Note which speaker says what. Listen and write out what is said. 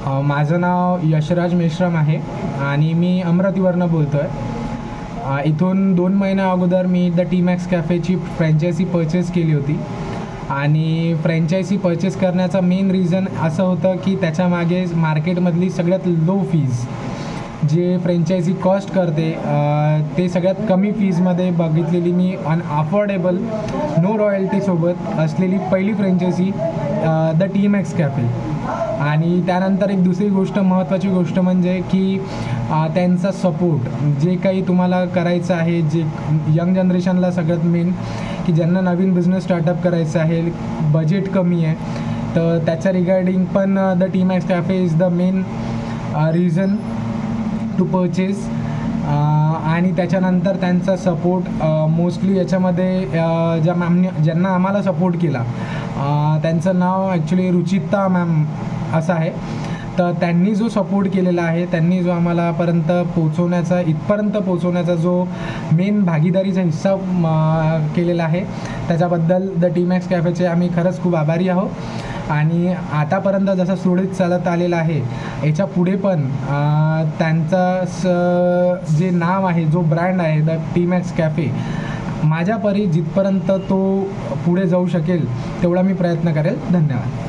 Speaker 1: माझं नाव यशराज मेश्राम आहे आणि मी अमरावतीवरनं बोलतो आहे. इथून 2 महिन्या अगोदर मी द टी मॅक्स कॅफेची फ्रँचायझी परचेस केली होती आणि फ्रँचायझी परचेस करण्याचा मेन रिझन असं होतं की त्याच्यामागे मार्केटमधली सगळ्यात लो फीज जे फ्रँचायझी कॉस्ट करते ते सगळ्यात कमी फीजमध्ये बघितलेली मी अफोर्डेबल नो रॉयल्टीसोबत असलेली पहिली franchise the T Max cafe. आणि त्यानंतर एक दुसरी गोष्ट महत्त्वाची गोष्ट म्हणजे की त्यांचा सपोर्ट जे काही तुम्हाला करायचं आहे, जे यंग जनरेशनला सगळ्यात मेन की ज्यांना नवीन बिझनेस स्टार्टअप करायचं आहे, बजेट कमी आहे, तर त्याच्या रिगार्डिंग पण the T Max cafe is the main reason to purchase. आणि त्याच्यानंतर त्यांचा सपोर्ट मोस्टली याच्यामध्ये ज्यांना आम्हाला सपोर्ट केला त्यांचं नाव ॲक्च्युली रुचिता मॅम असं आहे. तर त्यांनी जो सपोर्ट केलेला आहे, त्यांनी जो आम्हाला इथपर्यंत पोचवण्याचा जो मेन भागीदारीचा हिस्सा केलेला आहे, त्याच्याबद्दल द टी मॅक्स कॅफेचे आम्ही खरंच खूप आभारी आहोत. आणि आतापर्यंत जसं सुरळीत चालत आलेलं आहे, याच्या पुढे पण त्यांचं जे नाव आहे, जो ब्रँड आहे द टी मॅक्स कॅफे, माझ्या परी जिथपर्यंत तो पुढे जाऊ शकेल तेवढा मी प्रयत्न करेल. धन्यवाद.